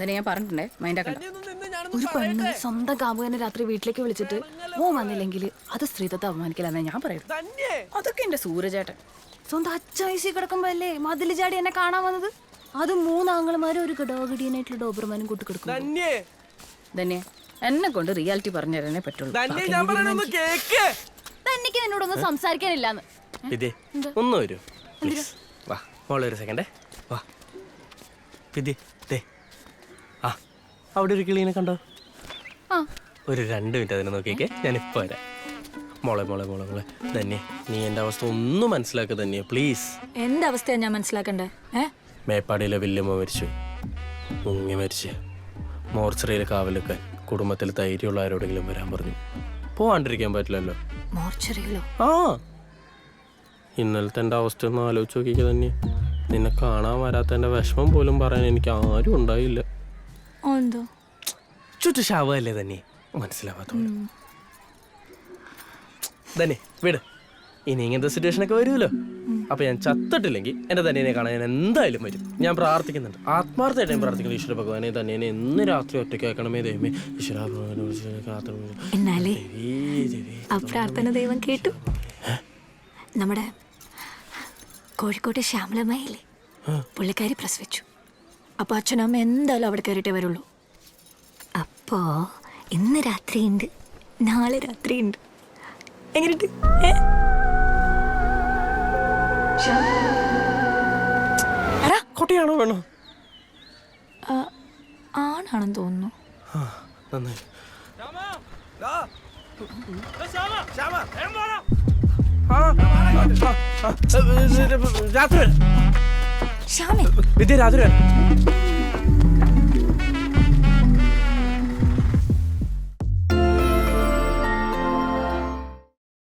ഞാൻ പറഞ്ഞിട്ടുണ്ടേ മൈൻഡാക്കണ്ട. ഒരു പെണ്ണ് സ്വന്തം കാമുകനെ രാത്രി വീട്ടിലേക്ക് വിളിച്ചിട്ട് ഓൻ വന്നില്ലെങ്കിൽ അത് സ്ത്രീത്വത്തെ അപമാനിക്കലാന്നേ ഞാൻ പറയും. അതൊക്കെ എന്റെ സൂരജേട്ടൻ സ്വന്തം അച്ചായസി കിടക്കുമ്പോ അല്ലേ മതില് ചാടി എന്നെ കാണാൻ വന്നത്. അത് 3 ആങ്ങളമാരും ഒരു ഗഡോഗഡിയനായിട്ടുള്ള ഡോബർമാനും കൂട്ടിക്കിടക്കും. ധന്യ എന്നെ കൊണ്ട് റിയാലിറ്റി പറഞ്ഞു തരാനേ പറ്റുള്ളൂ. തന്നെക്ക് എന്നോടൊന്നും സംസാരിക്കാനില്ലാന്ന്. ഒന്ന് വരൂ വാ മോളെ ഒരു സെക്കൻഡേ വാ വിധി ദേ ആ അവിടെ ഒരു കിളീനെ കണ്ടോ? ഒരു 2 മിനിറ്റ് അതിനെ നോക്കിക്കേ, ഞാനിപ്പോ വരാം. മോളെ മോളെ മോളെ മോളെ ധന്യ നീ എൻ്റെ അവസ്ഥ ഒന്ന് മനസ്സിലാക്കുക ധന്യ പ്ലീസ്. എന്റെ അവസ്ഥയാ ഞാൻ മനസ്സിലാക്കണ്ടേ? മേപ്പാടിയിലെ വല്യമ്മ മരിച്ചു, മുങ്ങി മരിച്ച് മോർച്ചറിയിൽ കാവലിക്കാൻ കുടുംബത്തിൽ ധൈര്യമുള്ള ആരോടെങ്കിലും വരാൻ പറഞ്ഞു. പോവാണ്ടിരിക്കാൻ പറ്റില്ലല്ലോ. മോർച്ചറിയിലോ? ആ ഇന്നലത്തെ എൻ്റെ അവസ്ഥ ഒന്ന് ആലോചിച്ച് നോക്കിക്കുക തന്നെ. നിന്നെ കാണാൻ വരാത്തതിൻ്റെ വിഷമം പോലും പറയാൻ എനിക്ക് ആരും ഉണ്ടായില്ല. ചുറ്റു ശാവല്ലേ തന്നെ മനസ്സിലാവാത്തോണ്ട് തന്നെ വിട്. ഇനി ഇങ്ങനത്തെ സിറ്റുവേഷനൊക്കെ വരുമല്ലോ. അപ്പൊ ഞാൻ ചത്തിട്ടില്ലെങ്കിൽ എന്റെ തന്നെയെ കാണാൻ ഞാൻ എന്തായാലും വരും. ഞാൻ പ്രാർത്ഥിക്കുന്നുണ്ട്, ആത്മാർത്ഥമായിട്ട് ഞാൻ പ്രാർത്ഥിക്കുന്നു. ഈശ്വര ഭഗവാനെ തന്നെ എന്ന് രാത്രി ഒറ്റയ്ക്ക് ആക്കണമേ ദൈവമേ. എന്നാലേ ആ പ്രാർത്ഥന ദൈവം കേട്ടു. നമ്മുടെ കോഴിക്കോട്ടെ ശ്യാമലമ്മയില്ലേ, പുള്ളിക്കാരി പ്രസവിച്ചു. അപ്പൊ അച്ഛനമ്മ എന്തായാലും അവിടെ കയറിയിട്ടേ വരുള്ളൂ. അപ്പോ ഇന്ന് രാത്രിയുണ്ട്, നാളെ രാത്രിയുണ്ട്. എങ്ങനെയുണ്ട്? കൊട്ടിയാണോ വേണോ? ആണാണെന്ന് തോന്നുന്നു. നന്നായി. രാത്രി ശ്യാമേ വിദ്യ രാത്രി